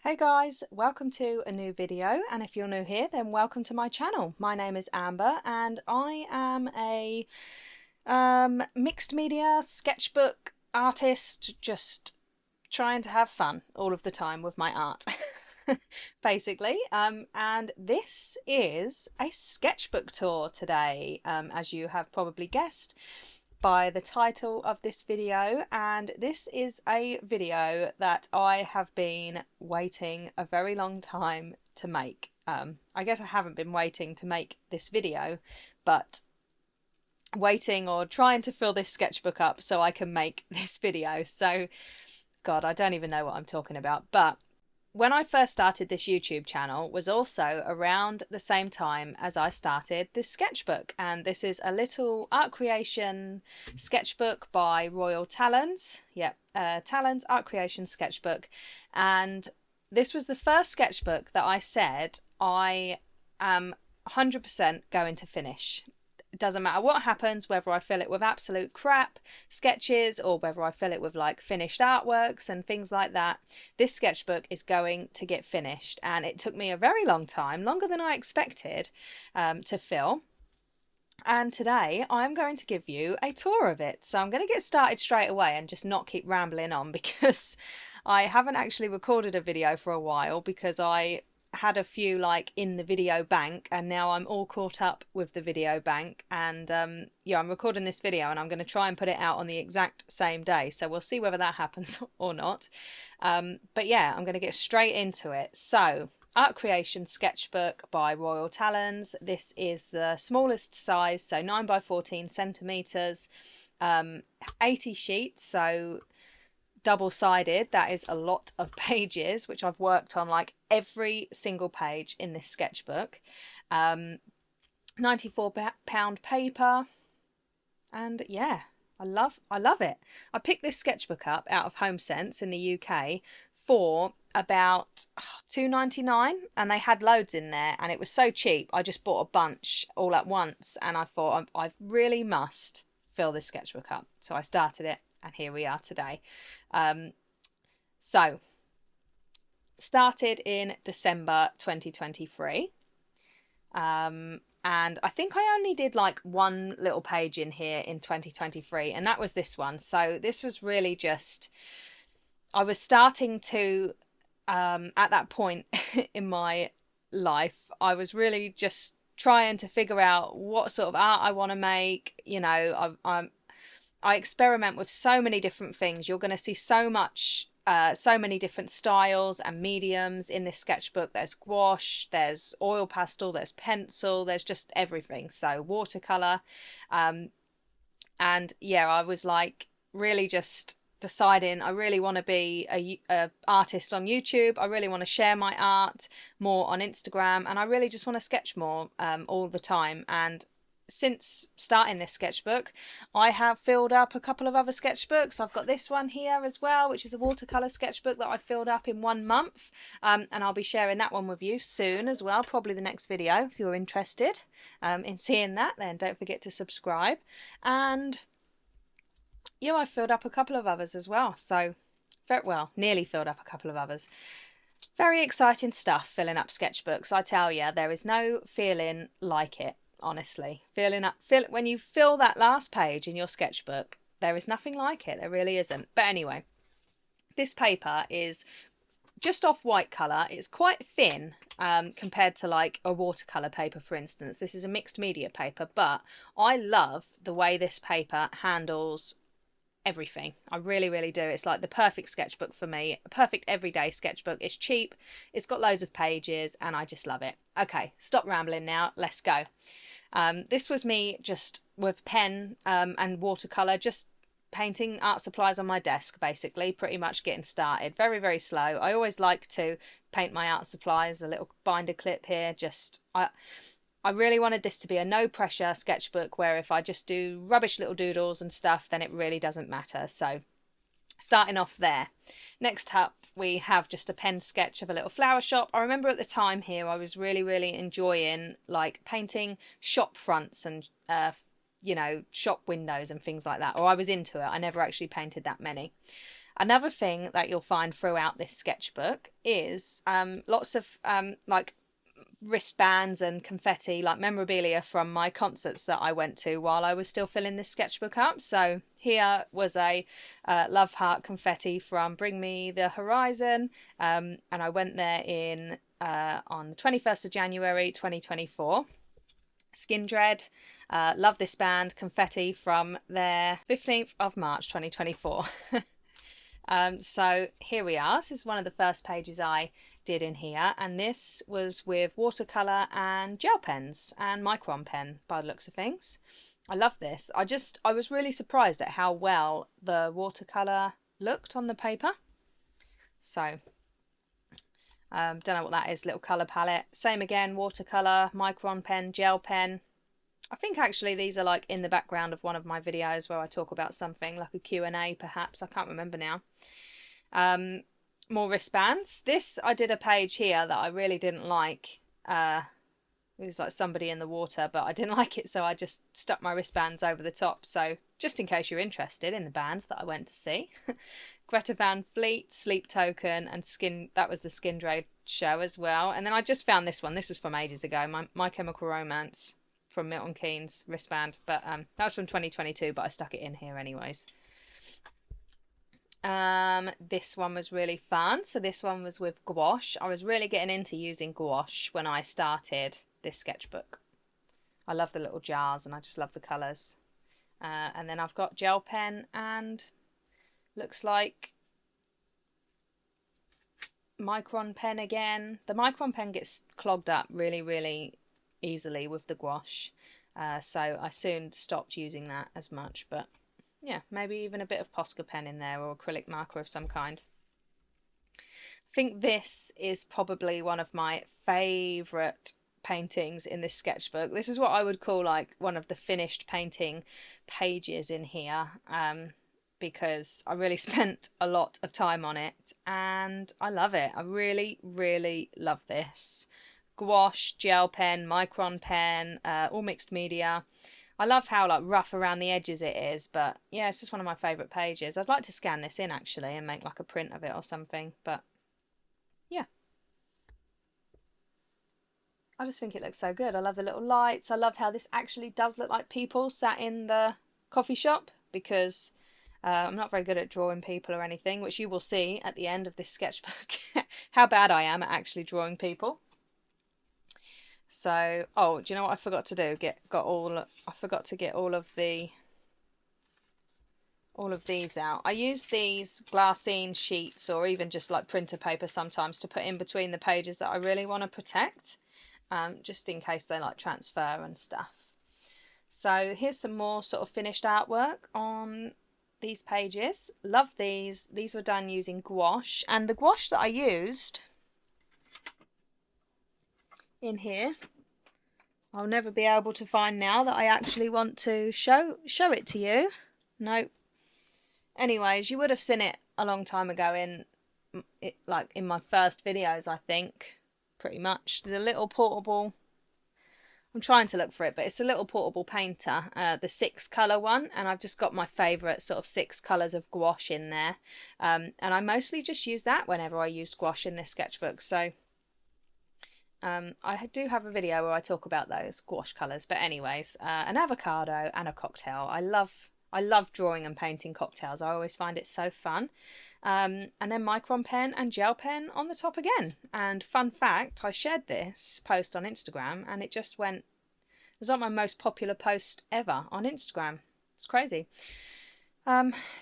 Hey guys, welcome to a new video, and if you're new here then welcome to my channel. My name is Amber and I am a mixed media sketchbook artist, just trying to have fun all of the time with my art basically. And this is a sketchbook tour today, as you have probably guessed by the title of this video, and this is a video that I have been waiting a very long time to make. I guess I haven't been waiting to make this video, but waiting or trying to fill this sketchbook up so I can make this video. So God, I don't even know what I'm talking about. But when I first started this YouTube channel was also around the same time as I started this sketchbook, and this is a little art creation sketchbook by Royal Talens. Yep, Talens Art Creation sketchbook. And this was the first sketchbook that I said I am 100% going to finish. It doesn't matter what happens, whether I fill it with absolute crap sketches or whether I fill it with like finished artworks and things like that. This sketchbook is going to get finished, and it took me a very long time, longer than I expected, to fill. And today I'm going to give you a tour of it. So I'm going to get started straight away and just not keep rambling on, because I haven't actually recorded a video for a while because I had a few like in the video bank, and now I'm all caught up with the video bank. And yeah, I'm recording this video and I'm going to try and put it out on the exact same day, so we'll see whether that happens or not. But yeah, I'm going to get straight into it. So Art Creation sketchbook by Royal Talens. This is the smallest size, so 9 by 14 centimeters, 80 sheets, so double-sided. That is a lot of pages, which I've worked on like every single page in this sketchbook. 94-pound paper, and yeah, I love it. I picked this sketchbook up out of HomeSense in the UK for about £2.99, and they had loads in there, and it was so cheap I just bought a bunch all at once, and I thought I really must fill this sketchbook up. So I started it, and here we are today. So started in December 2023, and I think I only did like one little page in here in 2023, and that was this one. So this was really just, I was starting to at that point in my life, I was really just trying to figure out what sort of art I want to make. You know, I experiment with so many different things. You're going to see so many different styles and mediums in this sketchbook. There's gouache, there's oil pastel, there's pencil, there's just everything. So watercolor. And yeah, I was like really just deciding I really want to be a artist on YouTube. I really want to share my art more on Instagram, and I really just want to sketch more all the time. And since starting this sketchbook, I have filled up a couple of other sketchbooks. I've got this one here as well, which is a watercolor sketchbook that I filled up in 1 month, and I'll be sharing that one with you soon as well, probably the next video. If you're interested in seeing that, then don't forget to subscribe. And yeah, I filled up a couple of others as well, so very well, nearly filled up a couple of others. Very exciting stuff, filling up sketchbooks. I tell you, there is no feeling like it. Honestly, when you fill that last page in your sketchbook, there is nothing like it. There really isn't. But anyway, this paper is just off white colour. It's quite thin compared to like a watercolour paper, for instance. This is a mixed media paper, but I love the way this paper handles everything. I really, really do. It's like the perfect sketchbook for me. A perfect everyday sketchbook. It's cheap. It's got loads of pages, and I just love it. Okay, stop rambling now. Let's go. This was me just with pen and watercolour, just painting art supplies on my desk, basically, pretty much getting started. Very, very slow. I always like to paint my art supplies. A little binder clip here. I really wanted this to be a no pressure sketchbook where if I just do rubbish little doodles and stuff, then it really doesn't matter. So starting off there. Next up, we have just a pen sketch of a little flower shop. I remember at the time here, I was really, really enjoying like painting shop fronts and, you know, shop windows and things like that. Or I was into it. I never actually painted that many. Another thing that you'll find throughout this sketchbook is lots of like wristbands and confetti, like memorabilia from my concerts that I went to while I was still filling this sketchbook up. So here was a love heart confetti from Bring Me the Horizon, and I went there in on the 21st of January 2024. Skin Dread, love this band, confetti from their 15th of March 2024. So here we are. This is one of the first pages I did in here, and this was with watercolor and gel pens and micron pen by the looks of things. I love this. I was really surprised at how well the watercolor looked on the paper. So don't know what that is. Little color palette, same again, watercolor, micron pen, gel pen. I think actually these are like in the background of one of my videos where I talk about something like a Q&A perhaps. I can't remember now. More wristbands. This, I did a page here that I really didn't like. It was like somebody in the water, but I didn't like it, so I just stuck my wristbands over the top. So just in case you're interested in the bands that I went to see. Greta Van Fleet, Sleep Token, and Skin. That was the Skin Dread show as well. And then I just found this one. This was from ages ago. My Chemical Romance from Milton Keynes wristband. But that was from 2022, but I stuck it in here anyways. This one was really fun. So this one was with gouache. I was really getting into using gouache when I started this sketchbook. I love the little jars and I just love the colours. And then I've got gel pen and looks like micron pen again. The micron pen gets clogged up really, really easily with the gouache. So I soon stopped using that as much, but yeah, maybe even a bit of Posca pen in there or acrylic marker of some kind. I think this is probably one of my favourite paintings in this sketchbook. This is what I would call like one of the finished painting pages in here, because I really spent a lot of time on it and I love it. I really, really love this. Gouache, gel pen, micron pen, all mixed media. I love how like rough around the edges it is, but yeah, it's just one of my favourite pages. I'd like to scan this in actually and make like a print of it or something, but yeah. I just think it looks so good. I love the little lights. I love how this actually does look like people sat in the coffee shop, because I'm not very good at drawing people or anything, which you will see at the end of this sketchbook how bad I am at actually drawing people. So, oh, do you know what I forgot to do? I forgot to get all of these out. I use these glassine sheets or even just like printer paper sometimes to put in between the pages that I really want to protect, just in case they like transfer and stuff. So here's some more sort of finished artwork on these pages. Love these. These were done using gouache, and the gouache that I used in here I'll never be able to find now that I actually want to show it to you. Nope. Anyways, you would have seen it a long time ago in my first videos, I think, pretty much. There's a little portable, I'm trying to look for it, but it's a little portable painter, the 6 colour one, and I've just got my favourite sort of 6 colours of gouache in there, and I mostly just use that whenever I used gouache in this sketchbook. So I do have a video where I talk about those gouache colours, but anyways, an avocado and a cocktail. I love drawing and painting cocktails. I always find it so fun. And then micron pen and gel pen on the top again. And fun fact, I shared this post on Instagram and it was like my most popular post ever on Instagram. It's crazy.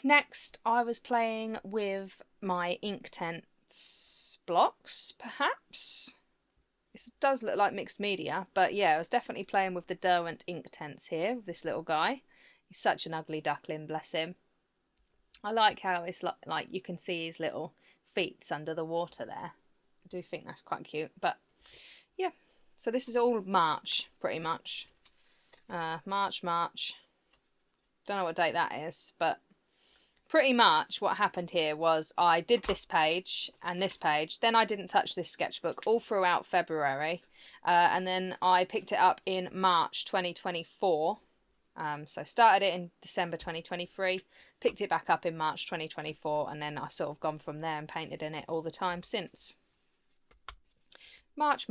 Next, I was playing with my Inktense blocks, perhaps. This does look like mixed media, but yeah, I was definitely playing with the Derwent Inktense here, with this little guy. He's such an ugly duckling, bless him. I like how it's like you can see his little feet under the water there. I do think that's quite cute, but yeah. So this is all March, pretty much. March. Don't know what date that is, but pretty much what happened here was I did this page and this page, then I didn't touch this sketchbook all throughout February, and then I picked it up in March 2024, So started it in December 2023, picked it back up in March 2024, and then I sort of gone from there and painted in it all the time since. March.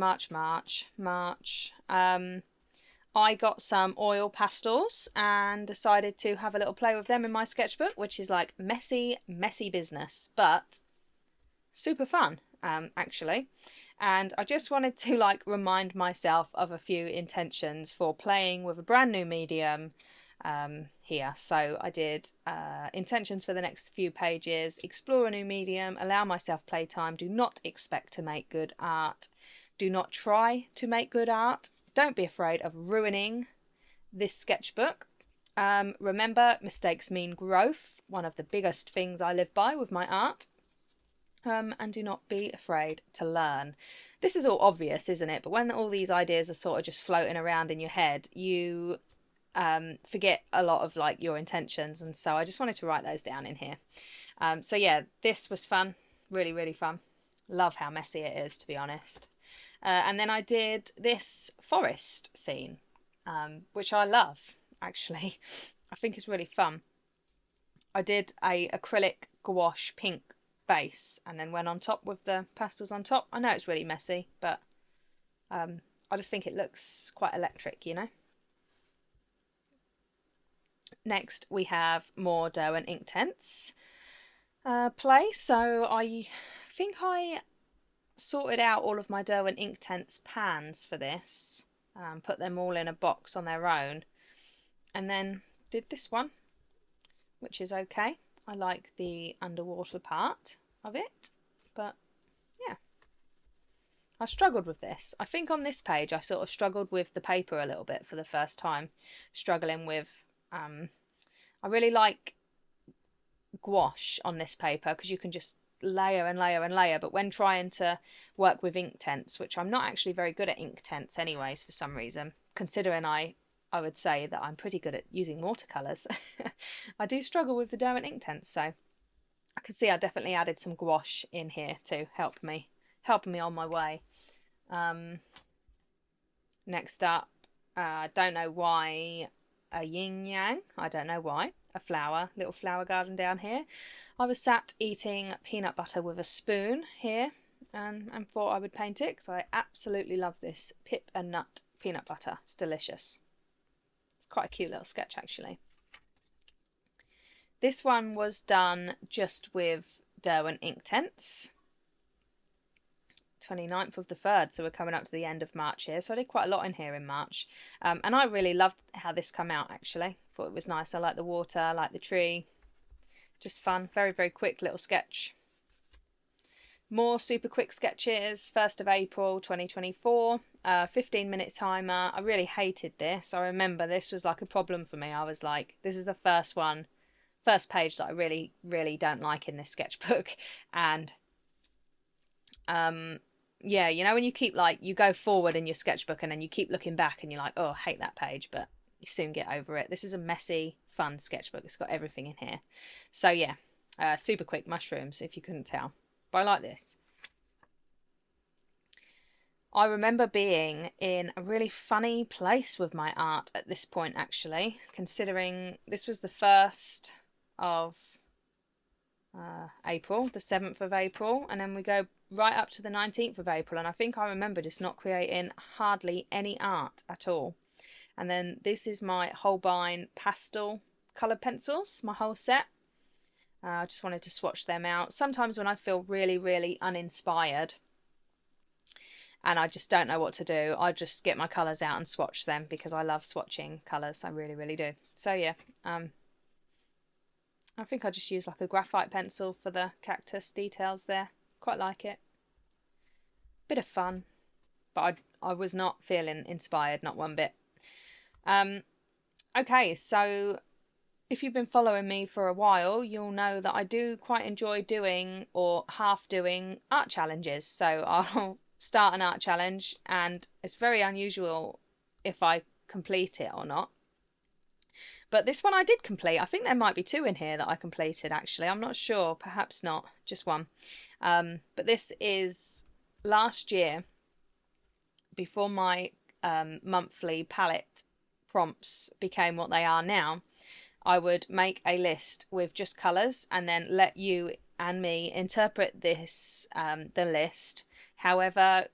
I got some oil pastels and decided to have a little play with them in my sketchbook, which is like messy business, but super fun, actually. And I just wanted to like remind myself of a few intentions for playing with a brand new medium here. So I did intentions for the next few pages: explore a new medium, allow myself playtime, do not expect to make good art, do not try to make good art, don't be afraid of ruining this sketchbook. Remember, mistakes mean growth, one of the biggest things I live by with my art. And do not be afraid to learn. This is all obvious, isn't it? But when all these ideas are sort of just floating around in your head, you forget a lot of like your intentions, and so I just wanted to write those down in here. So yeah, this was fun, really fun. Love how messy it is, to be honest. And then I did this forest scene, which I love, actually. I think it's really fun. I did a acrylic gouache pink base and then went on top with the pastels on top. I know it's really messy, but I just think it looks quite electric, you know. Next we have more Derwent Inktense play. So I think I sorted out all of my Derwent Inktense pans for this, put them all in a box on their own, and then did this one, which is okay. I like the underwater part of it, but yeah, I struggled with this. I think on this page I sort of struggled with the paper a little bit for the first time, struggling with I really like gouache on this paper because you can just layer and layer and layer, but when trying to work with Inktense, which I'm not actually very good at Inktense anyways for some reason, considering I would say that I'm pretty good at using watercolours, I do struggle with the Derwent Inktense, so I can see I definitely added some gouache in here to help me on my way. Next up, I don't know why, a yin yang, I don't know why, a flower, little flower garden down here. I was sat eating peanut butter with a spoon here and thought I would paint it because I absolutely love this pip and nut peanut butter. It's delicious. It's quite a cute little sketch actually. This one was done just with Derwent Inktense. 29th of the 3rd, so we're coming up to the end of March here, so I did quite a lot in here in March, and I really loved how this came out actually. Thought it was nice. I like the water, I like the tree, just fun. Very quick little sketch. More super quick sketches. 1st of April 2024, 15 minutes timer. I really hated this. I remember this was like a problem for me. I was like, this is the first page that I really don't like in this sketchbook, and yeah, you know when you keep like, you go forward in your sketchbook and then you keep looking back and you're like, oh, I hate that page, but you soon get over it. This is a messy, fun sketchbook. It's got everything in here. So yeah, super quick mushrooms, if you couldn't tell. But I like this. I remember being in a really funny place with my art at this point, actually, considering this was the 1st of April, the 7th of April, and then we go right up to the 19th of April, and I think I remember just not creating hardly any art at all. And then this is my Holbein pastel coloured pencils, my whole set. I just wanted to swatch them out. Sometimes when I feel really uninspired and I just don't know what to do, I just get my colours out and swatch them because I love swatching colours. I really do. So yeah, I think I just use like a graphite pencil for the cactus details there. Quite like it. Bit of fun, but I was not feeling inspired, not one bit. Okay, so if you've been following me for a while, you'll know that I do quite enjoy doing or half doing art challenges. So I'll start an art challenge and it's very unusual if I complete it or not. But this one I did complete. I think there might be 2 in here that I completed actually. I'm not sure, perhaps not, just one. But this is last year, before my monthly palette prompts became what they are now, I would make a list with just colours and then let you and me interpret this, the list, however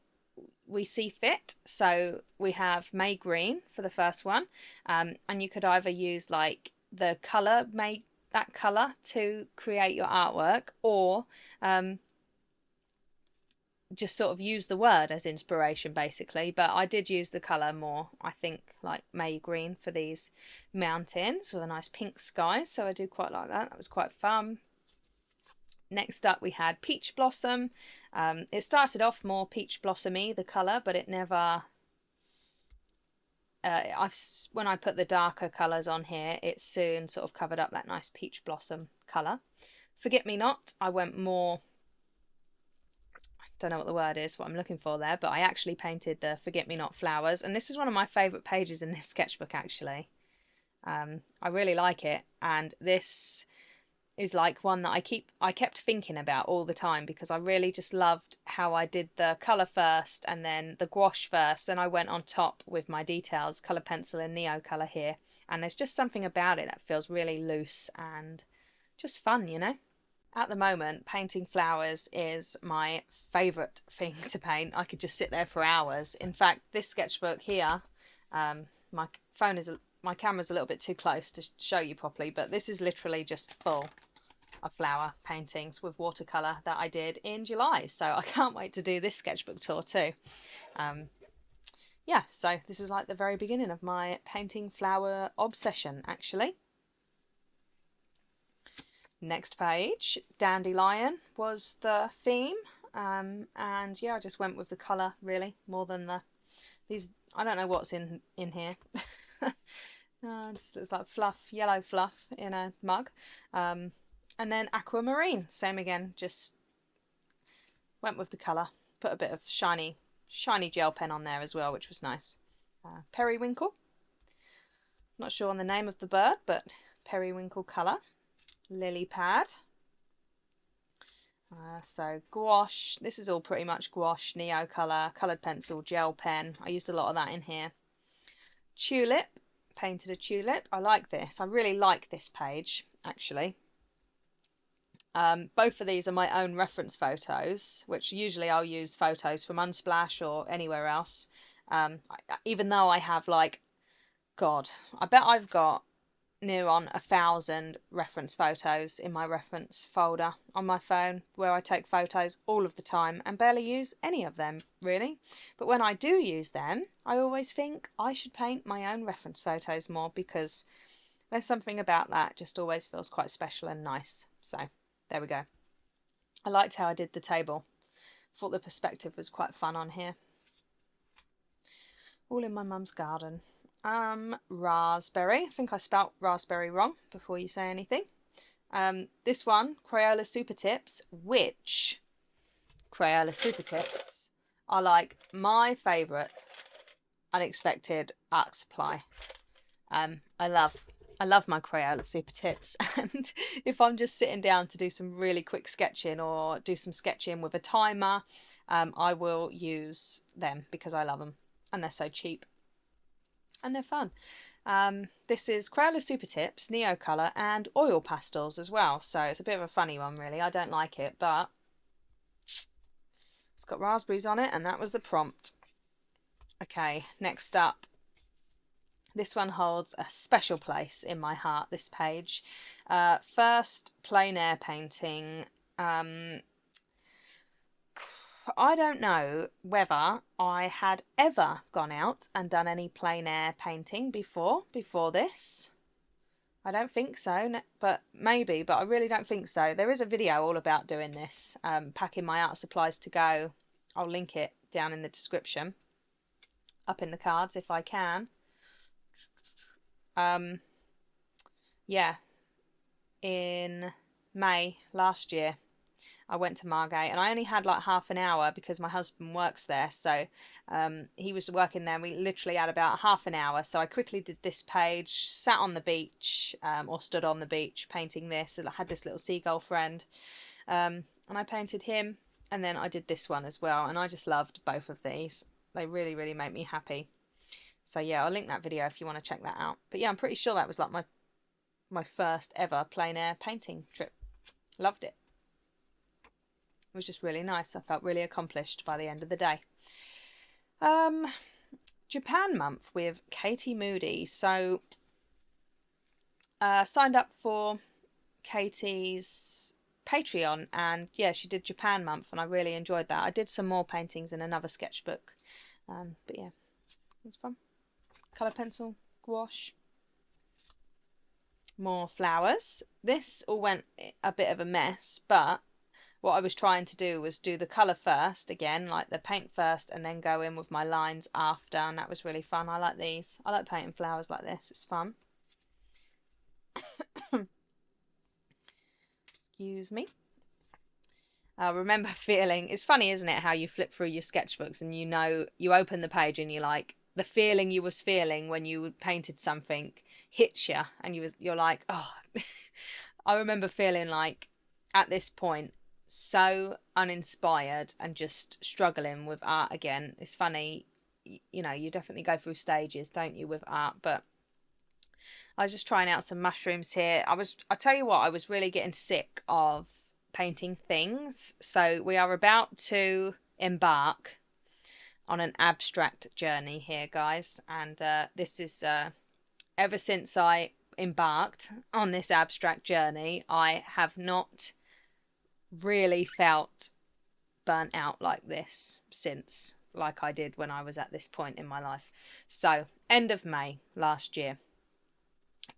we see fit. So we have May Green for the first one, and you could either use like the colour, make that colour to create your artwork, or just sort of use the word as inspiration basically. But I did use the colour more, I think, like May Green for these mountains with a nice pink sky, so I do quite like that. That was quite fun. Next up we had Peach Blossom. It started off more peach blossomy, the colour, but it never when I put the darker colours on here, it soon sort of covered up that nice peach blossom colour. Forget Me Not, I went more, don't know what the word is, what I'm looking for there, but I actually painted the Forget Me Not flowers, and this is one of my favourite pages in this sketchbook actually. I really like it, and this is like one that I kept thinking about all the time, because I really just loved how I did the colour first and then the gouache first, and I went on top with my details, colour pencil and neo colour here, and there's just something about it that feels really loose and just fun, you know. At the moment, painting flowers is my favourite thing to paint. I could just sit there for hours. In fact, this sketchbook here, my camera's a little bit too close to show you properly, but this is literally just full of flower paintings with watercolour that I did in July. So I can't wait to do this sketchbook tour too. Yeah, so this is like the very beginning of my painting flower obsession, actually. Next page, Dandelion was the theme, and yeah, I just went with the colour really more than these. I don't know what's in here. Just looks like fluff, yellow fluff in a mug. And then Aquamarine, same again, just went with the colour, put a bit of shiny gel pen on there as well, which was nice. Periwinkle, not sure on the name of the bird, but periwinkle colour. Lily pad. So gouache, this is all pretty much gouache, neo colour, coloured pencil, gel pen. I used a lot of that in here. Tulip, painted a tulip. I like this. I really like this page, actually. Both of these are my own reference photos, which usually I'll use photos from Unsplash or anywhere else. Even though I have like, God, I bet I've got near on 1,000 reference photos in my reference folder on my phone, where I take photos all of the time and barely use any of them really. But when I do use them, I always think I should paint my own reference photos more, because there's something about that just always feels quite special and nice. So there we go. I liked how I did the table. Thought the perspective was quite fun on here. All in my mum's garden. Raspberry. I think I spelt raspberry wrong before you say anything. This one, Crayola Super Tips, which Crayola Super Tips are like my favourite unexpected art supply. I love my Crayola Super Tips, and if I'm just sitting down to do some really quick sketching or do some sketching with a timer, I will use them because I love them and they're so cheap. And they're fun. This is Crayola Super Tips, Neo Colour and Oil Pastels as well. So it's a bit of a funny one really. I don't like it, but it's got raspberries on it, and that was the prompt. Okay, next up. This one holds a special place in my heart, this page. First plein air painting. I don't know whether I had ever gone out and done any plein air painting before this. I don't think so, but maybe, but I really don't think so. There is a video all about doing this, packing my art supplies to go. I'll link it down in the description, up in the cards if I can. Yeah, in May last year. I went to Margate, and I only had like half an hour because my husband works there, so he was working there, and we literally had about half an hour. So I quickly did this page, sat on the beach, or stood on the beach painting this, and I had this little seagull friend, and I painted him, and then I did this one as well, and I just loved both of these. They really, really make me happy. So yeah, I'll link that video if you want to check that out. But yeah, I'm pretty sure that was like my first ever plein air painting trip. Loved it. It was just really nice. I felt really accomplished by the end of the day. Japan month with Katie Moody. So signed up for Katie's Patreon, and yeah, she did Japan month, and I really enjoyed that. I did some more paintings in another sketchbook, but yeah, it was fun. Colour pencil, gouache, more flowers. This all went a bit of a mess, but what I was trying to do was do the colour first, again, like the paint first, and then go in with my lines after, and that was really fun. I like these. I like painting flowers like this. It's fun. Excuse me. I remember feeling, it's funny, isn't it, how you flip through your sketchbooks and you open the page and you're like, the feeling you was feeling when you painted something hits you, and you're like, oh. I remember feeling like at this point so uninspired and just struggling with art again. It's funny, you know, you definitely go through stages, don't you, with art. But I was just trying out some mushrooms here. I tell you what, I was really getting sick of painting things. So we are about to embark on an abstract journey here, guys. And this is ever since I embarked on this abstract journey, I have not really felt burnt out like this since, like I did when I was at this point in my life. So end of May last year,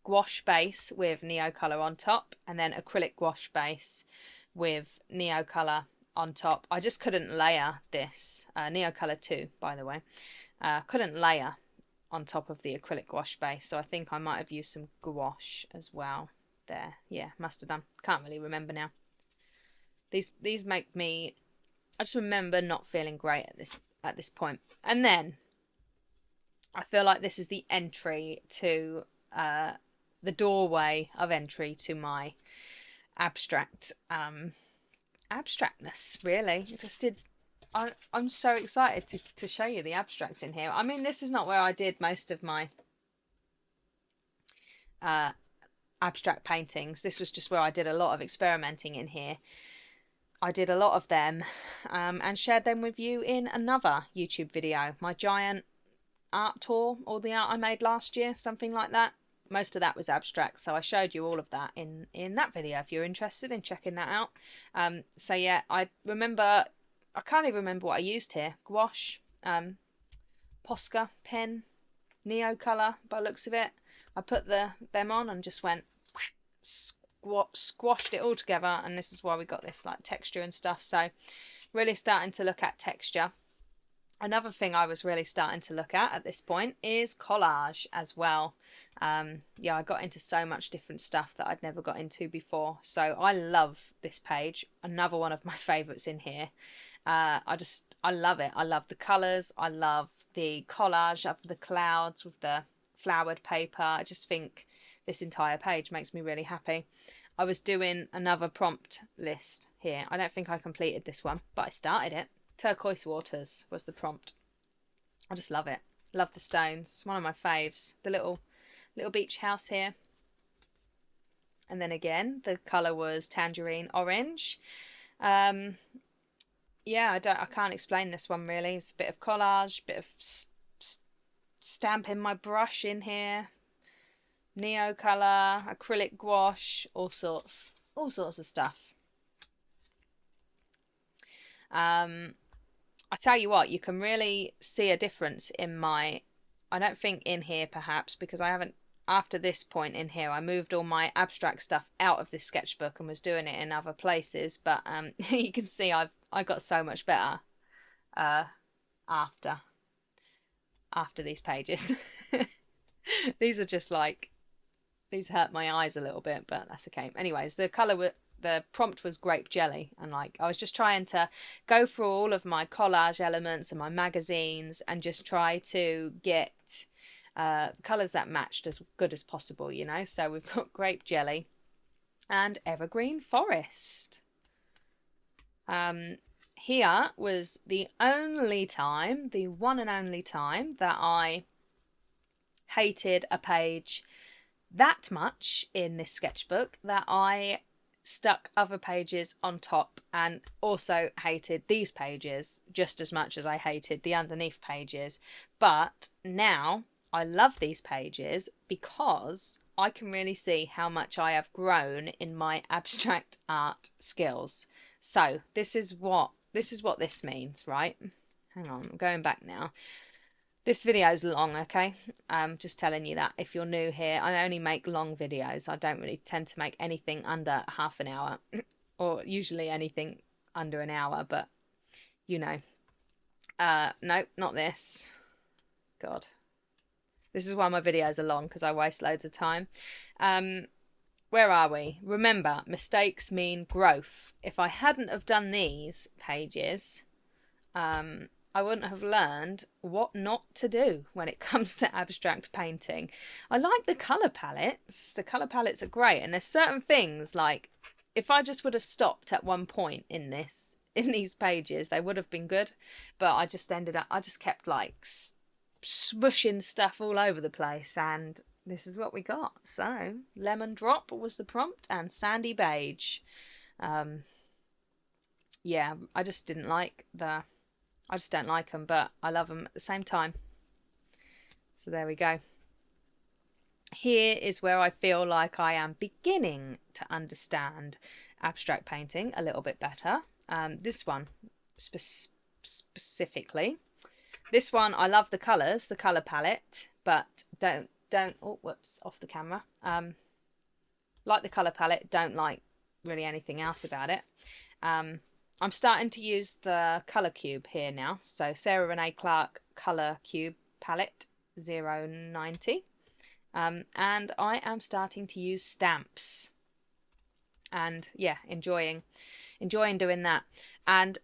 gouache base with Neocolor on top, and then acrylic gouache base with Neocolor on top. I just couldn't layer this, Neocolor 2 by the way, couldn't layer on top of the acrylic gouache base, so I think I might have used some gouache as well there. Yeah, must have done. Can't really remember now. These make me, I just remember not feeling great at this point. And then I feel like this is the entry to the doorway of entry to my abstractness, really. I'm so excited to show you the abstracts in here. I mean, this is not where I did most of my abstract paintings. This was just where I did a lot of experimenting in here. I did a lot of them and shared them with you in another YouTube video. My giant art tour, all the art I made last year, something like that. Most of that was abstract, so I showed you all of that in that video if you're interested in checking that out. So yeah, I can't even remember what I used here. Gouache, Posca pen, Neocolor by the looks of it. I put them on and just went squashed it all together, and this is why we got this like texture and stuff. So really starting to look at texture. Another thing I was really starting to look at this point is collage as well. Yeah, I got into so much different stuff that I'd never got into before. So I love this page. Another one of my favourites in here. I love it. I love the colours. I love the collage of the clouds with the flowered paper. I just think this entire page makes me really happy. I was doing another prompt list here. I don't think I completed this one, but I started it. Turquoise waters was the prompt. I just love it. Love the stones. One of my faves. The little beach house here. And then again, the colour was tangerine orange. Yeah, I can't explain this one really. It's a bit of collage, bit of stamping my brush in here. Neocolor, acrylic gouache, all sorts of stuff. I tell you what, you can really see a difference in my, I don't think in here perhaps, because I haven't, after this point in here, I moved all my abstract stuff out of this sketchbook and was doing it in other places, but you can see I got so much better after these pages. These are just like, these hurt my eyes a little bit, but that's okay. Anyways, the prompt was grape jelly, and like I was just trying to go through all of my collage elements and my magazines and just try to get colours that matched as good as possible, you know. So we've got grape jelly and evergreen forest. Here was the one and only time that I hated a page that much in this sketchbook that I stuck other pages on top, and also hated these pages just as much as I hated the underneath pages. But now I love these pages because I can really see how much I have grown in my abstract art skills. So this is what this means, right? Hang on, I'm going back now. This video is long, okay? Just telling you that if you're new here, I only make long videos. I don't really tend to make anything under half an hour, or usually anything under an hour, but you know. Nope, not this. God. This is why my videos are long, because I waste loads of time. Where are we? Remember, mistakes mean growth. If I hadn't have done these pages, I wouldn't have learned what not to do when it comes to abstract painting. I like the colour palettes. The colour palettes are great. And there's certain things, like, if I just would have stopped at one point in these pages, they would have been good. But I just kept, like, smushing stuff all over the place. And this is what we got. So, lemon drop was the prompt, and sandy beige. Yeah, I just don't like them, but I love them at the same time. So there we go. Here is where I feel like I am beginning to understand abstract painting a little bit better. This one specifically. This one, I love the colours, the colour palette, but don't, oh, whoops, off the camera. Like the colour palette, don't like really anything else about it. I'm starting to use the colour cube here now. So Sarah Renee Clark colour cube palette 090. And I am starting to use stamps. And yeah, enjoying doing that. And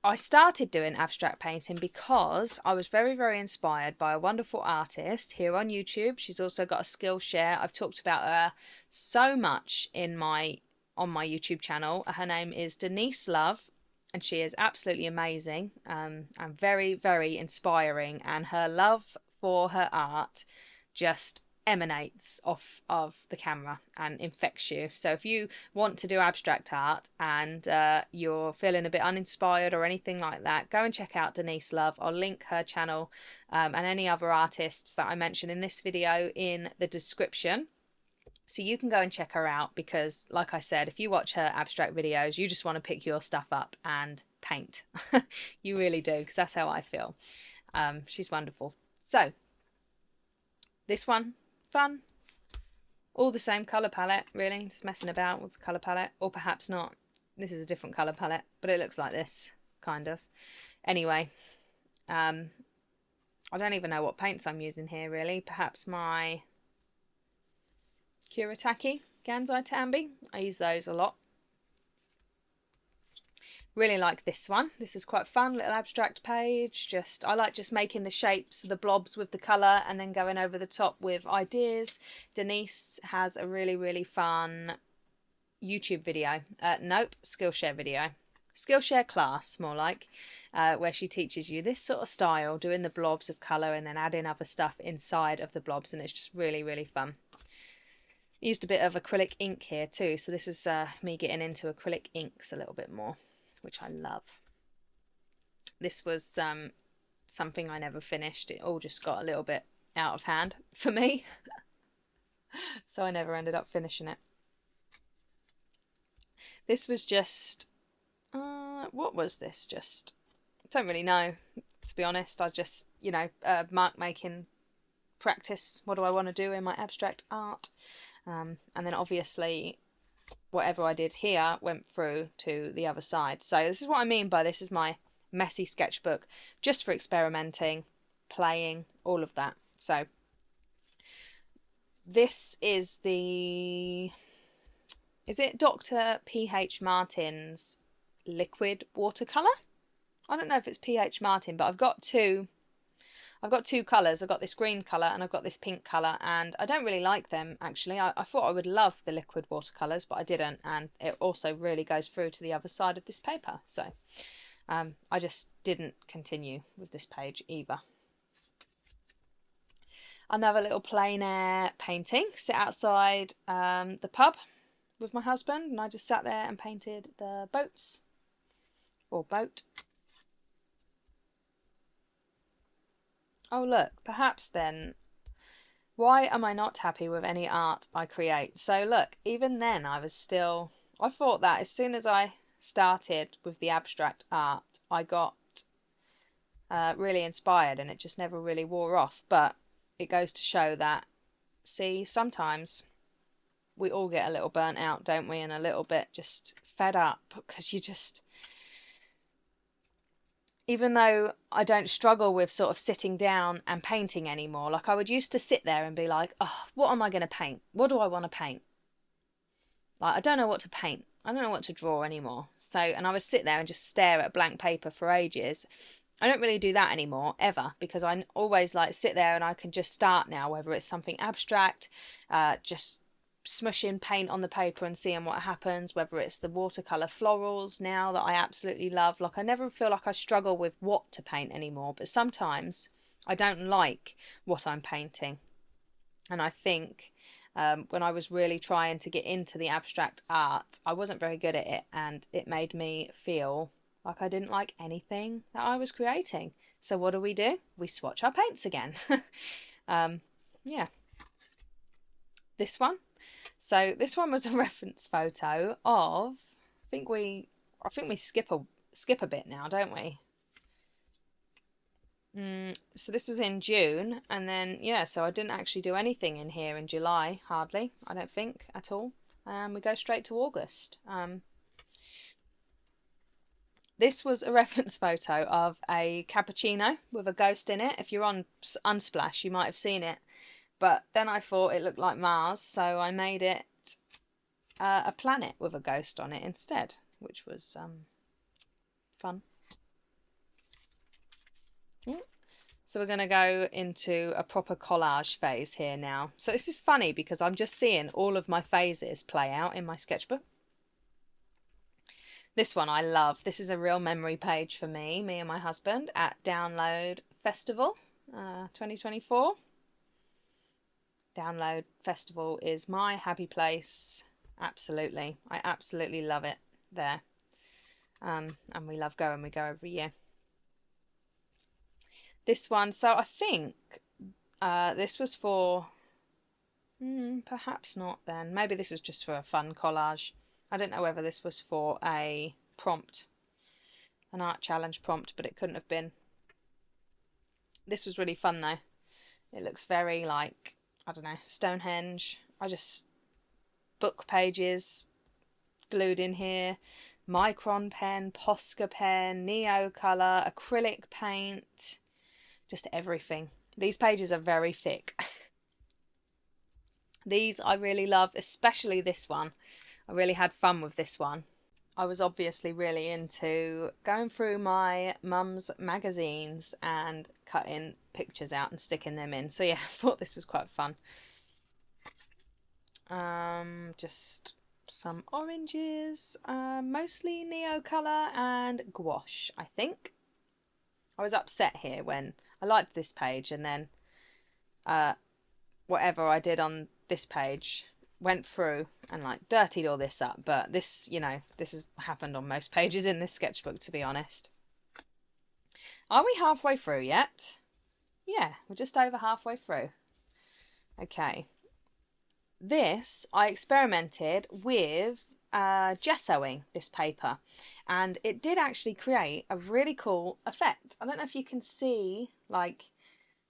I started doing abstract painting because I was very, very inspired by a wonderful artist here on YouTube. She's also got a Skillshare. I've talked about her so much on my YouTube channel. Her name is Denise Love, and she is absolutely amazing and very, very inspiring. And her love for her art just emanates off of the camera and infects you. So if you want to do abstract art and you're feeling a bit uninspired or anything like that, go and check out Denise Love. I'll link her channel and any other artists that I mention in this video in the description, so you can go and check her out, because like I said, if you watch her abstract videos, you just want to pick your stuff up and paint. You really do, because that's how I feel. She's wonderful. So this one, fun, all the same colour palette, really, just messing about with the colour palette, or perhaps not. This is a different colour palette, but it looks like this, kind of. Anyway, I don't even know what paints I'm using here, really. Perhaps my Kuretake Gansai Tambi. I use those a lot. Really like this one. This is quite fun, little abstract page. I like just making the shapes, the blobs with the colour, and then going over the top with ideas. Denise has a really, really fun YouTube video. Nope, Skillshare video. Skillshare class, more like, where she teaches you this sort of style, doing the blobs of colour and then adding other stuff inside of the blobs, and it's just really, really fun. Used a bit of acrylic ink here too, so this is me getting into acrylic inks a little bit more, which I love. This was something I never finished. It all just got a little bit out of hand for me, so I never ended up finishing it. This was just, what was this? Just, don't really know, to be honest. I just, mark making practice. What do I want to do in my abstract art? And then obviously whatever I did here went through to the other side. So this is what I mean by this is my messy sketchbook, just for experimenting, playing, all of that. So this is is it Dr. P.H. Martin's liquid watercolour? I don't know if it's P.H. Martin, but I've got two colours. I've got this green colour and I've got this pink colour, and I don't really like them, actually. I thought I would love the liquid watercolours, but I didn't, and it also really goes through to the other side of this paper. So I just didn't continue with this page either. another little plein air painting. Sit outside the pub with my husband, and I just sat there and painted the boats, or boat. Oh look, perhaps then, why am I not happy with any art I create? So look, even then I thought that as soon as I started with the abstract art, I got really inspired, and it just never really wore off. But it goes to show that, see, sometimes we all get a little burnt out, don't we? And a little bit just fed up, because you just, even though I don't struggle with sort of sitting down and painting anymore, like I would used to sit there and be like, oh, what am I going to paint? What do I want to paint? Like, I don't know what to paint. I don't know what to draw anymore. So, and I would sit there and just stare at blank paper for ages. I don't really do that anymore, ever, because I always like sit there and I can just start now, whether it's something abstract, just smushing paint on the paper and seeing what happens, whether it's the watercolour florals now that I absolutely love. Like, I never feel like I struggle with what to paint anymore, but sometimes I don't like what I'm painting. And I think when I was really trying to get into the abstract art, I wasn't very good at it, and it made me feel like I didn't like anything that I was creating. So what do? We swatch our paints again. Yeah. This one. So this one was a reference photo of, I think we skip a bit now, don't we? So this was in June, and then yeah, so I didn't actually do anything in here in July, hardly, I don't think, at all. We go straight to August. This was a reference photo of a cappuccino with a ghost in it. If you're on Unsplash, you might have seen it. But then I thought it looked like Mars, so I made it a planet with a ghost on it instead, which was fun. So we're going to go into a proper collage phase here now. So this is funny because I'm just seeing all of my phases play out in my sketchbook. This one I love. This is a real memory page for me and my husband at Download Festival 2024. Download Festival is my happy place. Absolutely. I absolutely love it there. And we love going. We go every year. This one, so I think this was for, perhaps not then. Maybe this was just for a fun collage. I don't know whether this was for a prompt, an art challenge prompt, but it couldn't have been. This was really fun though. It looks very like, I don't know, Stonehenge. I just, book pages glued in here, micron pen, Posca pen, neo colour, acrylic paint, just everything. These pages are very thick. These I really love, especially this one. I really had fun with this one. I was obviously really into going through my mum's magazines and cutting pictures out and sticking them in. So yeah, I thought this was quite fun. Just some oranges, mostly neo colour and gouache, I think. I was upset here when I liked this page, and then whatever I did on this page went through and like dirtied all this up. But this, you know, this has happened on most pages in this sketchbook, to be honest. Are we halfway through yet? Yeah, we're just over halfway through. Okay. This, I experimented with gessoing this paper, and it did actually create a really cool effect. I don't know if you can see, like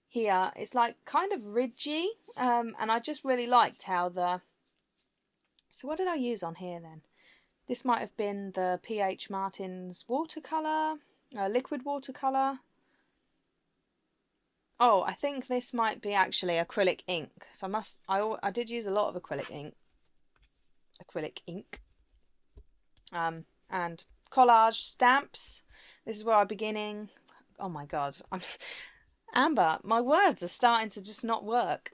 here, it's like kind of ridgy, and I just really liked how the, so what did I use on here then? This might have been the P.H. Martin's watercolour, liquid watercolour. Oh, I think this might be actually acrylic ink. So I did use a lot of acrylic ink. And collage stamps. This is where I'm beginning. Oh my god, Amber, my words are starting to just not work.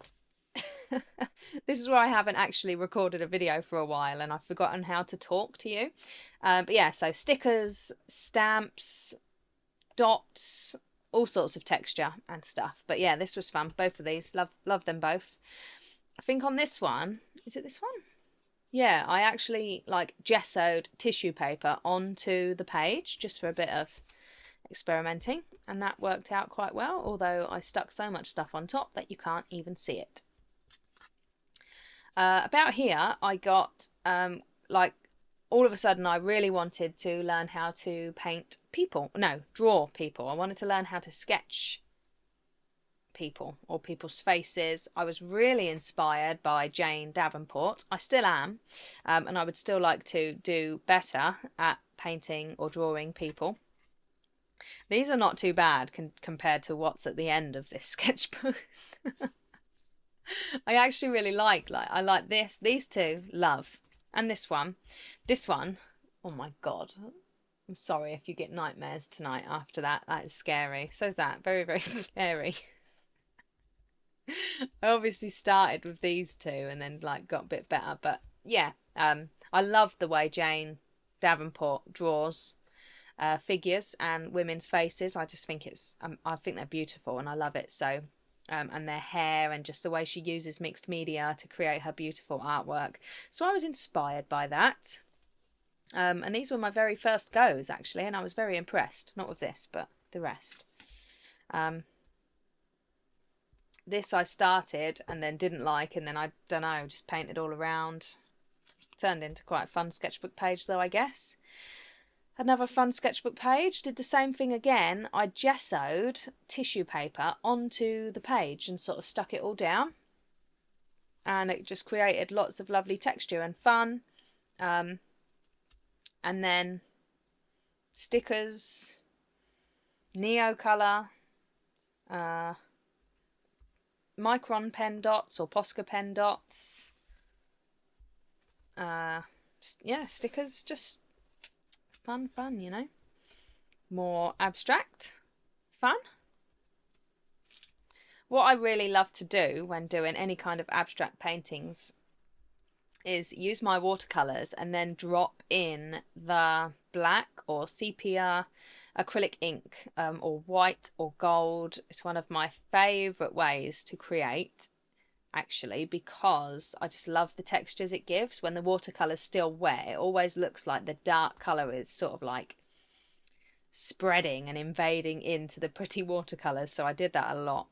This is where I haven't actually recorded a video for a while, and I've forgotten how to talk to you. But yeah, so stickers, stamps, dots, all sorts of texture and stuff. But yeah, this was fun. Both of these, love them both. I think on this one, is it this one? Yeah, I actually like gessoed tissue paper onto the page just for a bit of experimenting, and that worked out quite well, although I stuck so much stuff on top that you can't even see it. About here, I got like all of a sudden I really wanted to learn how to paint people. No, draw people. I wanted to learn how to sketch people or people's faces. I was really inspired by Jane Davenport. I still am, and I would still like to do better at painting or drawing people. These are not too bad compared to what's at the end of this sketchbook. I actually really like I like these two, love, and this one. This one, oh my god. I'm sorry if you get nightmares tonight after that. That is scary. So's that. Very, very scary. I obviously started with these two and then like got a bit better, but yeah, I love the way Jane Davenport draws figures and women's faces. I just think I think they're beautiful and I love it so. And their hair and just the way she uses mixed media to create her beautiful artwork. So I was inspired by that. And these were my very first goes actually, and I was very impressed. Not with this, but the rest. This I started and then didn't like, and then I don't know, just painted all around. Turned into quite a fun sketchbook page though, I guess. Another fun sketchbook page, did the same thing again. I gessoed tissue paper onto the page and sort of stuck it all down. And it just created lots of lovely texture and fun. And then stickers, Neo colour, Micron pen dots or Posca pen dots. Yeah, stickers, just fun, you know. More abstract fun. What I really love to do when doing any kind of abstract paintings is use my watercolours and then drop in the black or sepia acrylic ink or white or gold. It's one of my favourite ways to create, actually, because I just love the textures it gives. When the watercolour's still wet, it always looks like the dark colour is sort of like spreading and invading into the pretty watercolours, so I did that a lot.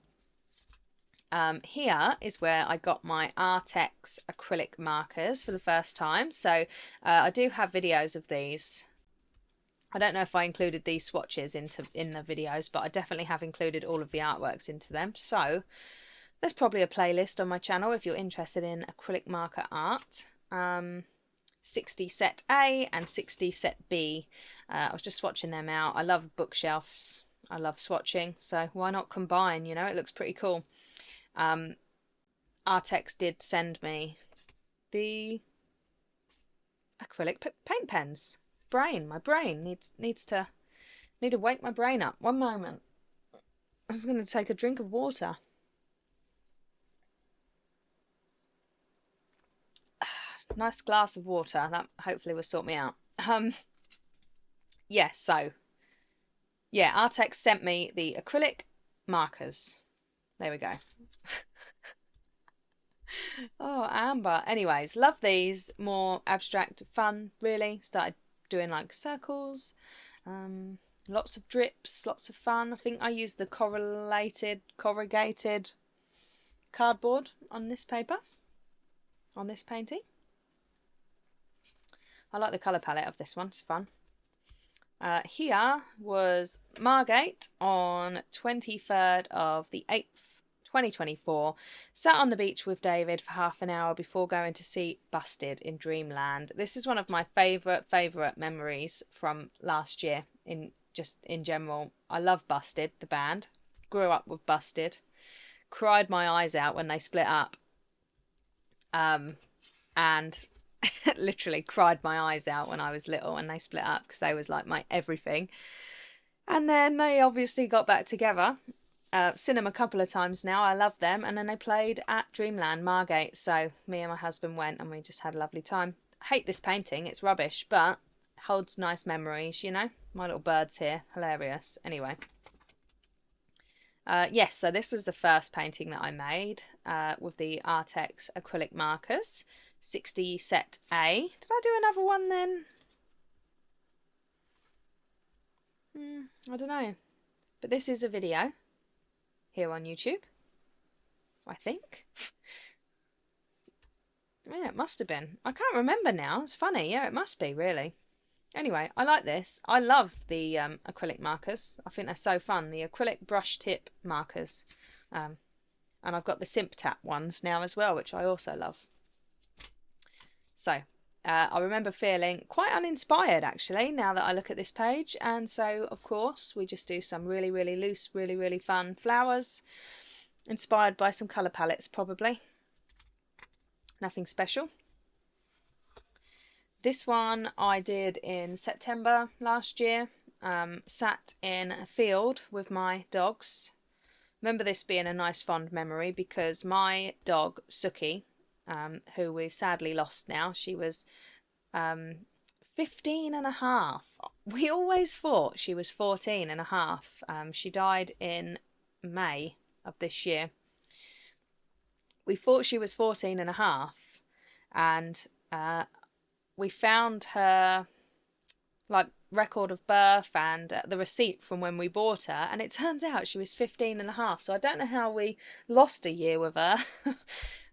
Here is where I got my Arrtx acrylic markers for the first time. So I do have videos of these. I don't know if I included these swatches in the videos, but I definitely have included all of the artworks into them. So there's probably a playlist on my channel if you're interested in acrylic marker art. 60 set A and 60 set B. I was just swatching them out. I love bookshelves. I love swatching, so why not combine? You know, it looks pretty cool. Arrtx did send me the acrylic paint pens. My brain needs to wake my brain up. One moment. I was going to take a drink of water. Nice glass of water. That hopefully will sort me out. Yeah, so yeah, Arrtx sent me the acrylic markers. There we go. Oh, Amber. Anyways, love these. More abstract fun, really. Started doing like circles. Lots of drips, lots of fun. I think I used the corrugated cardboard on this paper, on this painting. I like the colour palette of this one, it's fun. Here was Margate on 23rd of the 8th, 2024. Sat on the beach with David for half an hour before going to see Busted in Dreamland. This is one of my favourite memories from last year in general. I love Busted, the band. Grew up with Busted. Cried my eyes out when they split up. And literally cried my eyes out when I was little when they split up because they was like my everything. And then they obviously got back together. Seen them a couple of times now. I love them. And then they played at Dreamland, Margate. So me and my husband went and we just had a lovely time. I hate this painting. It's rubbish, but holds nice memories, you know. My little birds here. Hilarious. Anyway. Yes, so this was the first painting that I made with the Arrtx acrylic markers, 60 set A. Did I do another one then? I don't know. But this is a video here on YouTube, I think. Yeah, it must have been. I can't remember now. It's funny. Yeah, it must be, really. Anyway, I like this. I love the acrylic markers. I think they're so fun. The acrylic brush tip markers. And I've got the Simp Tap ones now as well, which I also love. So, I remember feeling quite uninspired, actually, now that I look at this page. And so, of course, we just do some really, really loose, really, really fun flowers. Inspired by some colour palettes, probably. Nothing special. This one I did in September last year. Sat in a field with my dogs. Remember this being a nice fond memory because my dog Suki, who we've sadly lost now, she was 15 and a half. We always thought she was 14 and a half. She died in May of this year. We thought she was 14 and a half, and we found her like record of birth and the receipt from when we bought her, and it turns out she was 15 and a half. So I don't know how we lost a year with her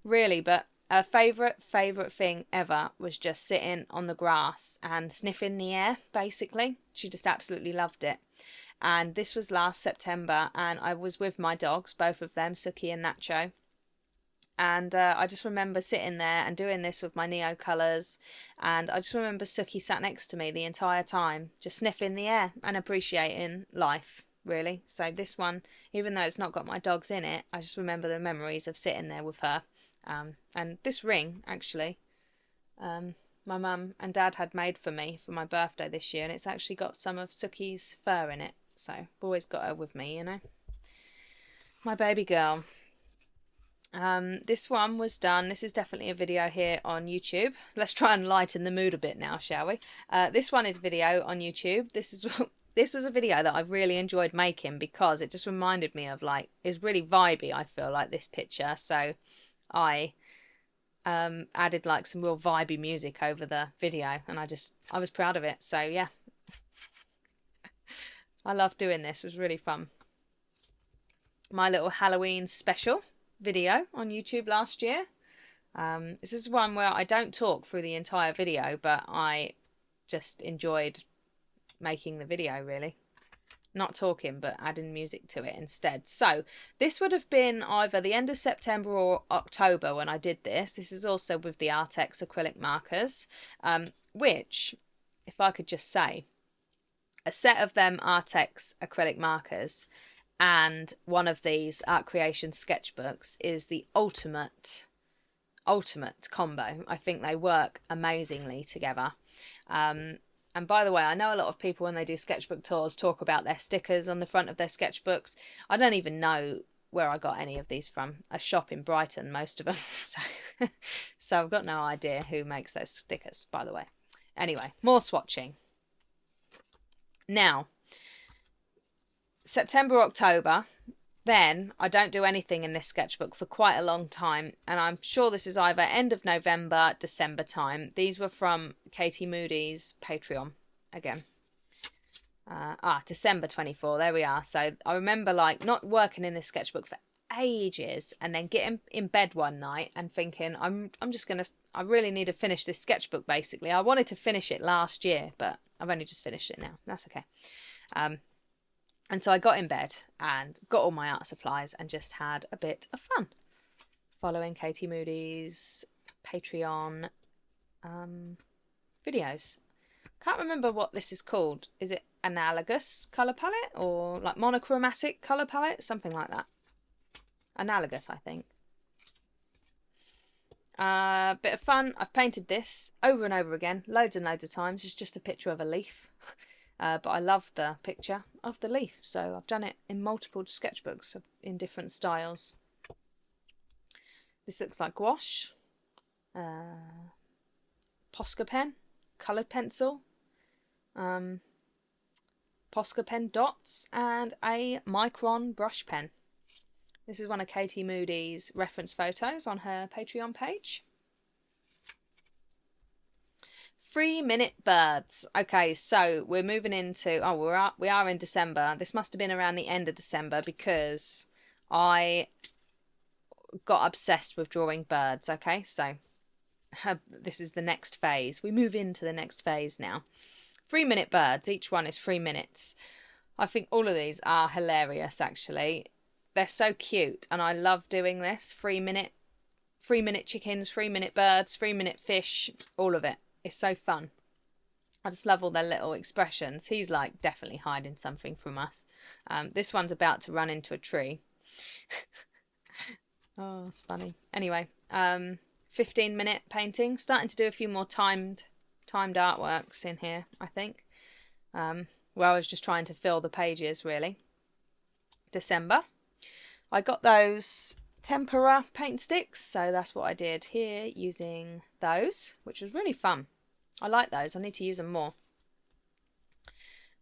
really, but her favourite thing ever was just sitting on the grass and sniffing the air, basically. She just absolutely loved it. And this was last September, and I was with my dogs, both of them, Suki and Nacho. And I just remember sitting there and doing this with my Neo colours. And I just remember Suki sat next to me the entire time, just sniffing the air and appreciating life, really. So this one, even though it's not got my dogs in it, I just remember the memories of sitting there with her. And this ring, actually, my mum and dad had made for me for my birthday this year. And it's actually got some of Suki's fur in it. So I've always got her with me, you know. My baby girl. This one was done. This is definitely a video here on YouTube. Let's try and lighten the mood a bit now, shall we? This one is video on YouTube. This is a video that I've really enjoyed making because it just reminded me of, like, it's really vibey, I feel like, this picture. So I added like some real vibey music over the video, and I was proud of it. So yeah, I love doing this. It was really fun. My little Halloween special video on YouTube last year. This is one where I don't talk through the entire video, but I just enjoyed making the video, really. Not talking, but adding music to it instead. So this would have been either the end of September or October when I did this. This is also with the Arrtx acrylic markers, which, if I could just say, a set of them Arrtx acrylic markers and one of these art creation sketchbooks is the ultimate combo. I think they work amazingly together. And by the way, I know a lot of people when they do sketchbook tours talk about their stickers on the front of their sketchbooks. I don't even know where I got any of these from. A shop in Brighton, most of them. So I've got no idea who makes those stickers, by the way. Anyway, more swatching. Now, September, October, then I don't do anything in this sketchbook for quite a long time, and I'm sure this is either end of November, December time. These were from Katie Moody's Patreon again. December 24, there we are. So I remember like not working in this sketchbook for ages and then getting in bed one night and thinking I really need to finish this sketchbook. Basically, I wanted to finish it last year, but I've only just finished it now. That's okay. And so I got in bed and got all my art supplies and just had a bit of fun following Katie Moody's Patreon videos. Can't remember what this is called. Is it analogous colour palette or like monochromatic colour palette? Something like that. Analogous, I think. Bit of fun. I've painted this over and over again, loads and loads of times. It's just a picture of a leaf. But I love the picture of the leaf, so I've done it in multiple sketchbooks in different styles. This looks like gouache, Posca pen, coloured pencil, Posca pen dots, and a micron brush pen. This is one of Katie Moody's reference photos on her Patreon page. 3-minute birds. Okay, so we're moving into, we are in December. This must have been around the end of December because I got obsessed with drawing birds. Okay, so this is the next phase. We move into the next phase now. 3-minute birds. Each one is 3 minutes. I think all of these are hilarious, actually. They're so cute, and I love doing this. 3-minute chickens, 3-minute birds, 3-minute fish, all of it. It's so fun. I just love all their little expressions. He's like definitely hiding something from us. This one's about to run into a tree. Oh, it's funny. Anyway, 15-minute painting. Starting to do a few more timed artworks in here, I think. Where I was just trying to fill the pages, really. December. I got those tempera paint sticks, so that's what I did here using those, which was really fun. I like those. I need to use them more.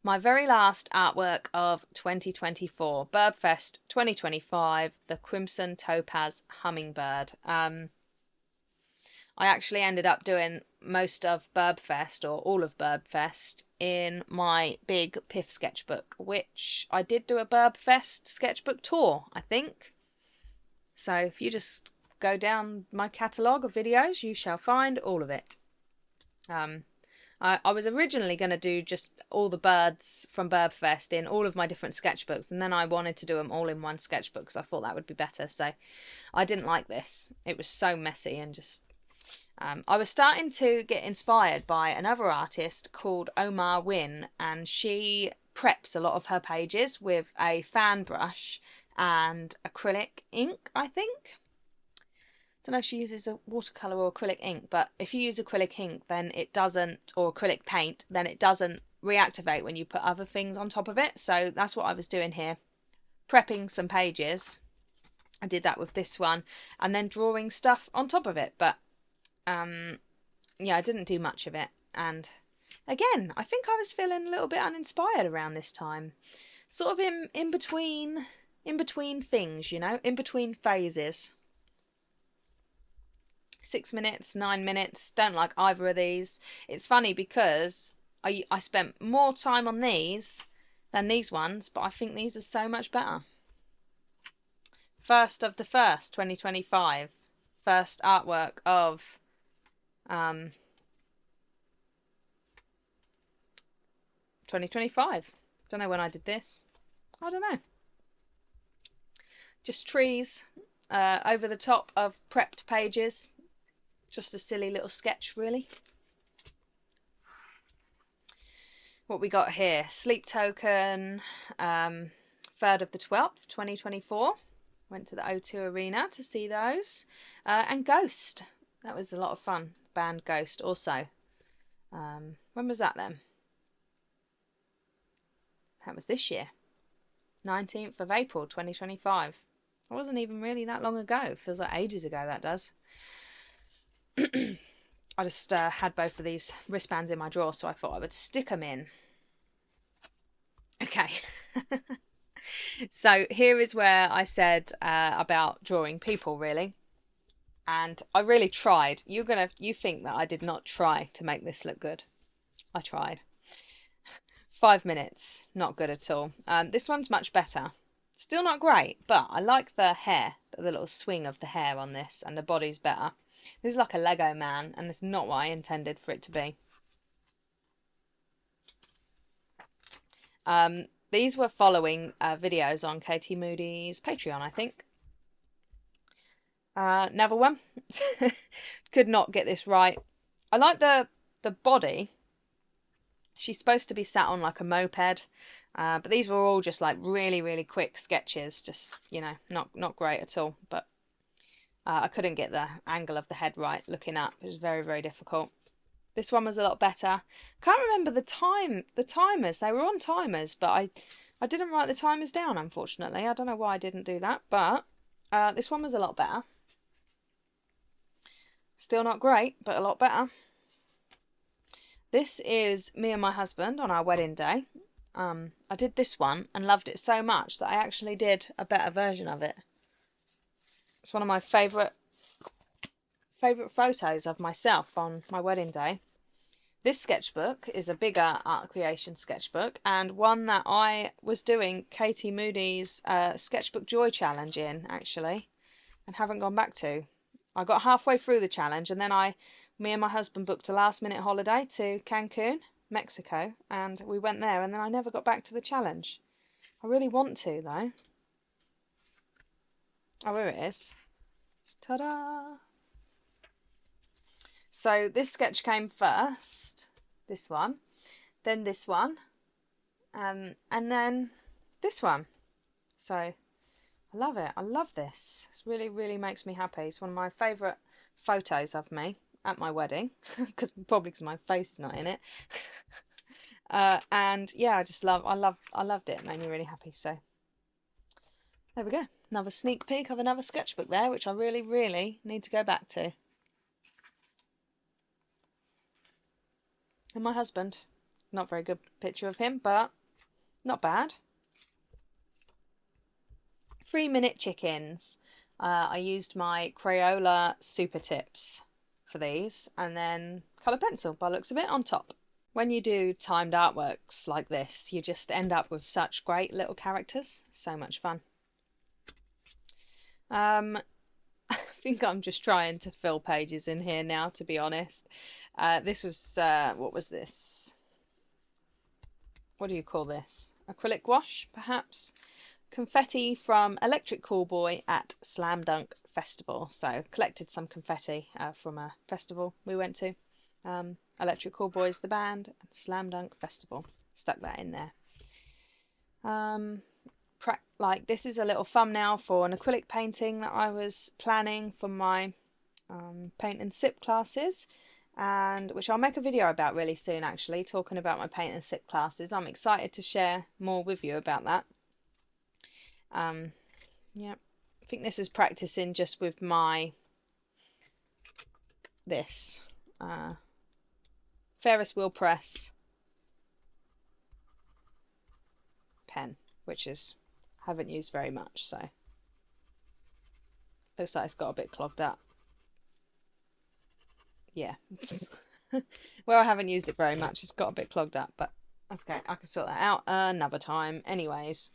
My very last artwork of 2024, Burbfest 2025, the Crimson Topaz Hummingbird. I actually ended up doing most of Burbfest, or all of Burbfest, in my big Piff sketchbook, which I did do a Burbfest sketchbook tour, I think. So if you just go down my catalogue of videos, you shall find all of it. I was originally going to do just all the birds from Burbfest in all of my different sketchbooks, and then I wanted to do them all in one sketchbook because I thought that would be better. So I didn't like this. It was so messy and just... I was starting to get inspired by another artist called Omar Wynn, and she preps a lot of her pages with a fan brush and acrylic ink, I think. Don't know if she uses a watercolour or acrylic ink, but if you use acrylic ink, then it doesn't, or acrylic paint, then it doesn't reactivate when you put other things on top of it. So that's what I was doing here, prepping some pages. I did that with this one, and then drawing stuff on top of it. But yeah, I didn't do much of it. And again, I think I was feeling a little bit uninspired around this time, sort of in between things, you know, in between phases. 6 minutes, 9 minutes, don't like either of these. It's funny because I spent more time on these than these ones, but I think these are so much better. 1st of the 1st, 2025. First artwork of 2025. Don't know when I did this. I don't know. Just trees over the top of prepped pages. Just a silly little sketch, really. What we got here? Sleep Token, 3rd of the 12th, 2024. Went to the O2 Arena to see those. And Ghost. That was a lot of fun. Band Ghost also. When was that then? That was this year. 19th of April, 2025. It wasn't even really that long ago. It feels like ages ago, that does. I just had both of these wristbands in my drawer, so I thought I would stick them in. Okay. So here is where I said about drawing people, really. And I really tried. You think that I did not try to make this look good. I tried. 5 minutes, not good at all. This one's much better. Still not great, but I like the hair, the little swing of the hair on this, and the body's better. This is like a Lego man, and it's not what I intended for it to be. These were following videos on Katie Moody's Patreon, I think. Another one. Could not get this right. I like the body. She's supposed to be sat on like a moped. But these were all just like really, really quick sketches. Just, you know, not great at all. But I couldn't get the angle of the head right looking up. It was very, very difficult. This one was a lot better. Can't remember the timers. They were on timers, but I didn't write the timers down, unfortunately. I don't know why I didn't do that, but this one was a lot better. Still not great, but a lot better. This is me and my husband on our wedding day. I did this one and loved it so much that I actually did a better version of it. It's one of my favourite photos of myself on my wedding day. This sketchbook is a bigger art creation sketchbook, and one that I was doing Katie Moody's Sketchbook Joy Challenge in, actually, and haven't gone back to. I got halfway through the challenge, and then me and my husband booked a last minute holiday to Cancun, Mexico, and we went there, and then I never got back to the challenge. I really want to, though. Oh, here it is. Ta-da! So this sketch came first, this one, then this one, and then this one. So I love it. I love this. This really, really makes me happy. It's one of my favourite photos of me at my wedding, probably because my face is not in it. And yeah, I loved it. It made me really happy. So there we go. Another sneak peek of another sketchbook there, which I really, really need to go back to. And my husband. Not very good picture of him, but not bad. 3-minute chickens. I used my Crayola Super Tips for these, and then colour pencil by the looks of it on top. When you do timed artworks like this, you just end up with such great little characters. So much fun. I think I'm just trying to fill pages in here now, to be honest. This was, what was this? What do you call this? Acrylic wash, perhaps? Confetti from Electric Callboy at Slam Dunk Festival. So collected some confetti from a festival we went to. Electric Callboy's the band, and Slam Dunk Festival. Stuck that in there. Like, this is a little thumbnail for an acrylic painting that I was planning for my paint and sip classes, and which I'll make a video about really soon, actually, talking about my paint and sip classes. I'm excited to share more with you about that. Yeah, I think this is practicing just with my Ferris wheel press pen, which is haven't used very much, so looks like it's got a bit clogged up. Yeah. Well, I haven't used it very much, it's got a bit clogged up, but that's okay. I can sort that out another time. Anyways,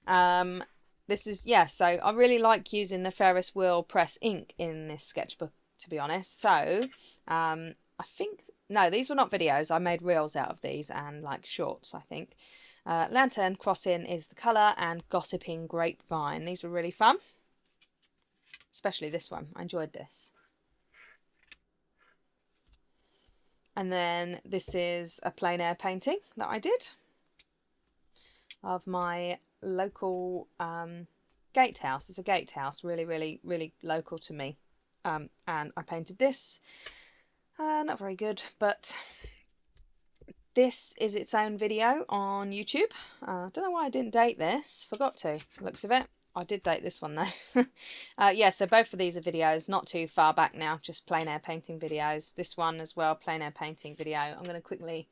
this is, yeah, so I really like using the Ferris wheel press ink in this sketchbook, to be honest. So I think, no, these were not videos. I made reels out of these and like shorts, I think. Lantern Crossing is the colour, and Gossiping Grapevine. These were really fun. Especially this one. I enjoyed this. And then this is a plein air painting that I did of my local gatehouse. It's a gatehouse, really, really, really local to me. And I painted this. Not very good, but this is its own video on YouTube. Don't know why I didn't date this. Forgot to. Looks of it. I did date this one though. Yeah, so both of these are videos, not too far back now, just plein air painting videos. This one as well, plein air painting video. I'm going to quickly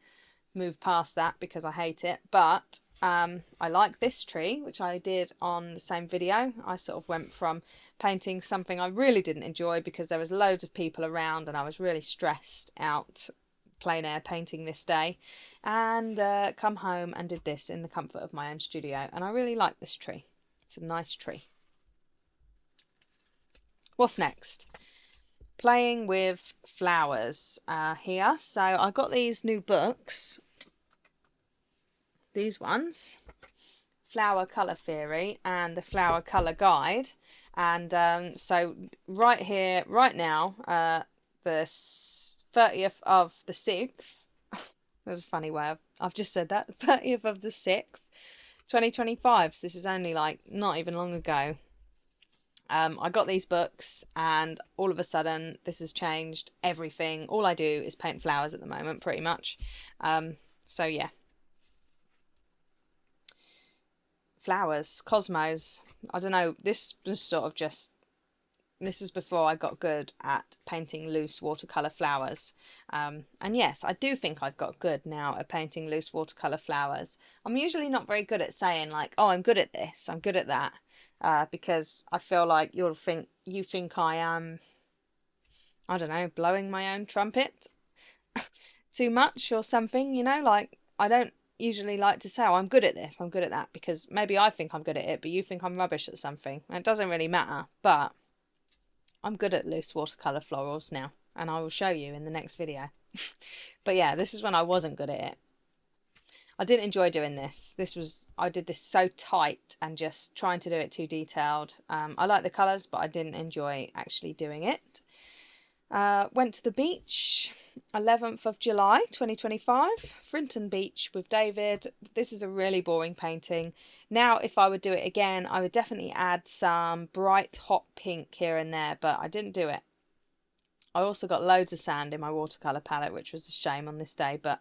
move past that because I hate it, but I like this tree, which I did on the same video. I sort of went from painting something I really didn't enjoy because there was loads of people around and I was really stressed out plein air painting this day, and come home and did this in the comfort of my own studio, and I really like this tree. It's a nice tree. What's next? Playing with flowers here. So I got these new books, these ones, Flower Colour Theory and the Flower Colour Guide, and so right here, right now, the 30th of the 6th, that's a funny way I've just said that, 30th of the 6th, 2025, so this is only like not even long ago. I got these books and all of a sudden this has changed everything. All I do is paint flowers at the moment, pretty much. So yeah. Flowers, cosmos, I don't know, this was sort of just, this is before I got good at painting loose watercolour flowers. And yes, I do think I've got good now at painting loose watercolour flowers. I'm usually not very good at saying like, oh, I'm good at this, I'm good at that. because I feel like you think I am, I don't know, blowing my own trumpet too much or something, you know, like I don't usually like to say, oh, I'm good at this, I'm good at that, because maybe I think I'm good at it, but you think I'm rubbish at something. And it doesn't really matter, but I'm good at loose watercolour florals now, and I will show you in the next video. But yeah, this is when I wasn't good at it. I didn't enjoy doing this. I did this so tight and just trying to do it too detailed. I like the colours, but I didn't enjoy actually doing it. Went to the beach, 11th of July 2025, Frinton Beach with David. This is a really boring painting. Now, if I would do it again, I would definitely add some bright hot pink here and there, but I didn't do it. I also got loads of sand in my watercolour palette, which was a shame on this day, but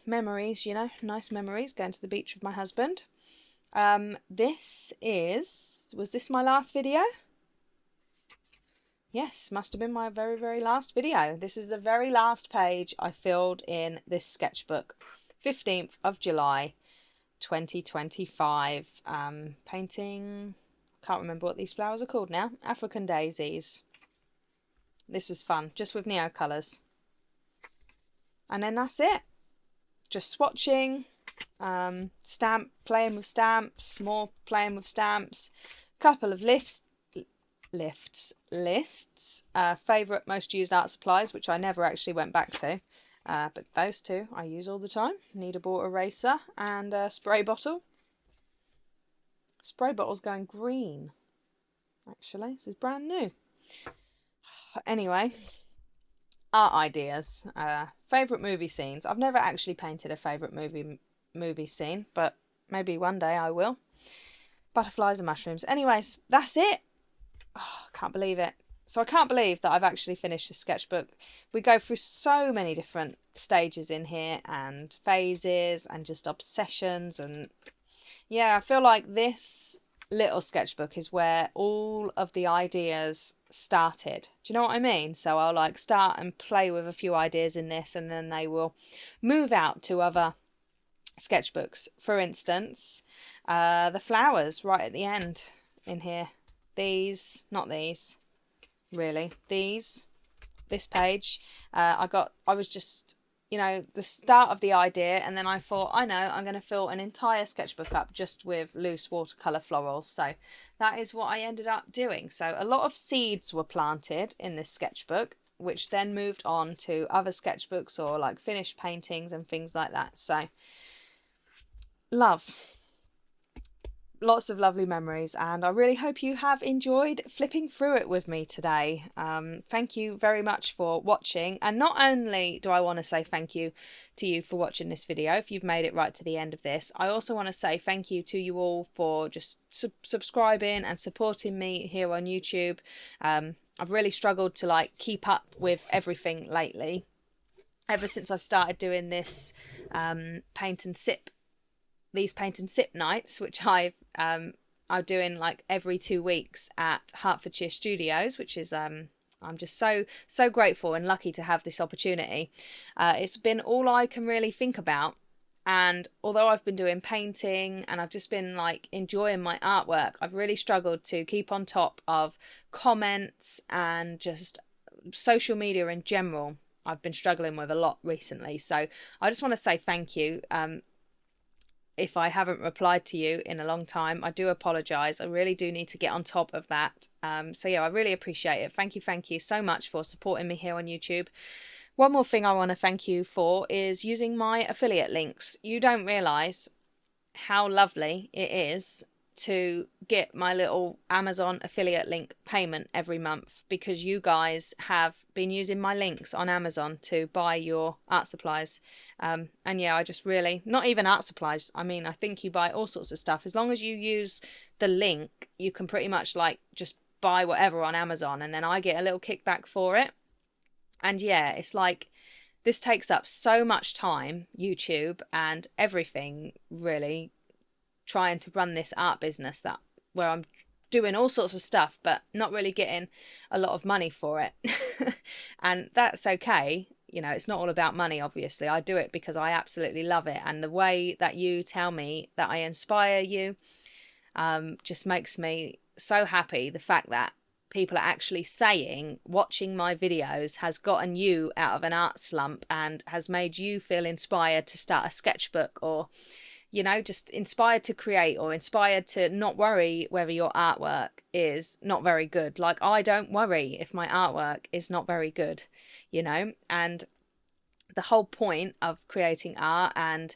memories, you know, nice memories, going to the beach with my husband. Was this my last video? Yes, must have been my very, very last video. This is the very last page I filled in this sketchbook. 15th of July, 2025. Painting, can't remember what these flowers are called now. African daisies. This was fun, just with Neo colours. And then that's it. Just swatching, playing with stamps, more playing with stamps, couple of lists, favourite most used art supplies, which I never actually went back to, but those two I use all the time. Needleboard eraser and a spray bottle. Spray bottle's going green, actually. This is brand new. Anyway, art ideas. Favourite movie scenes. I've never actually painted a favourite movie scene, but maybe one day I will. Butterflies and mushrooms. Anyways, that's it. Oh, I can't believe it. So I can't believe that I've actually finished this sketchbook. We go through so many different stages in here and phases and just obsessions, and yeah, I feel like this little sketchbook is where all of the ideas started. Do you know what I mean? So I'll like start and play with a few ideas in this, and then they will move out to other sketchbooks. For instance, the flowers right at the end in here. Not these, really. This page. I was just, you know, the start of the idea, and then I thought, I know, I'm going to fill an entire sketchbook up just with loose watercolour florals. So that is what I ended up doing. So a lot of seeds were planted in this sketchbook, which then moved on to other sketchbooks or like finished paintings and things like that. So love. Lots of lovely memories, and I really hope you have enjoyed flipping through it with me today. Thank you very much for watching, and not only do I want to say thank you to you for watching this video, if you've made it right to the end of this, I also want to say thank you to you all for just subscribing and supporting me here on YouTube. I've really struggled to like keep up with everything lately, ever since I've started doing this paint and sip nights, which I'm doing like every 2 weeks at Hertfordshire Studios, which is I'm just so grateful and lucky to have this opportunity. It's been all I can really think about, and although I've been doing painting and I've just been like enjoying my artwork, I've really struggled to keep on top of comments and just social media in general. I've been struggling with a lot recently, so I just want to say thank you. If I haven't replied to you in a long time, I do apologise. I really do need to get on top of that. So yeah, I really appreciate it. Thank you so much for supporting me here on YouTube. One more thing I want to thank you for is using my affiliate links. You don't realise how lovely it is to get my little Amazon affiliate link payment every month, because you guys have been using my links on Amazon to buy your art supplies. And yeah, I just really, not even art supplies, I mean, I think you buy all sorts of stuff. As long as you use the link, you can pretty much like just buy whatever on Amazon, and then I get a little kickback for it. And yeah, it's like, this takes up so much time, YouTube and everything, really, trying to run this art business where I'm doing all sorts of stuff but not really getting a lot of money for it. And that's okay, you know, it's not all about money. Obviously I do it because I absolutely love it, and the way that you tell me that I inspire you, just makes me so happy. The fact that people are actually saying watching my videos has gotten you out of an art slump and has made you feel inspired to start a sketchbook, or you know, just inspired to create, or inspired to not worry whether your artwork is not very good. Like, I don't worry if my artwork is not very good, you know. And the whole point of creating art, and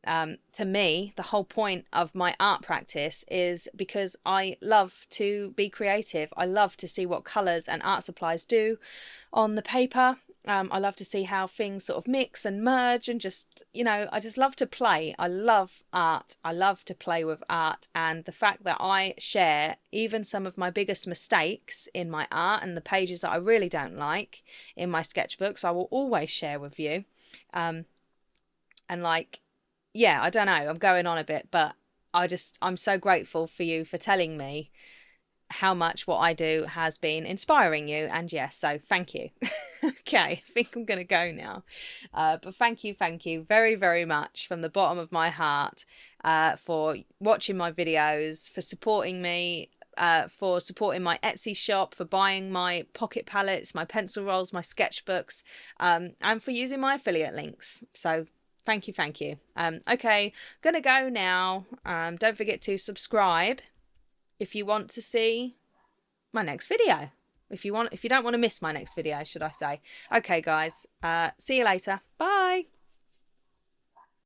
to me, the whole point of my art practice is because I love to be creative. I love to see what colours and art supplies do on the paper. I love to see how things sort of mix and merge, and just, you know, I just love to play. I love art. I love to play with art. And the fact that I share even some of my biggest mistakes in my art and the pages that I really don't like in my sketchbooks, I will always share with you. And like, yeah, I don't know, I'm going on a bit, but I'm so grateful for you for telling me how much what I do has been inspiring you. And yes, so thank you. Okay, I think I'm going to go now. But thank you very, very much from the bottom of my heart for watching my videos, for supporting me, for supporting my Etsy shop, for buying my pocket palettes, my pencil rolls, my sketchbooks, and for using my affiliate links. So thank you. Okay, gonna go now. Don't forget to subscribe if you want to see my next video. If you don't want to miss my next video, should I say. Okay, guys, see you later. Bye.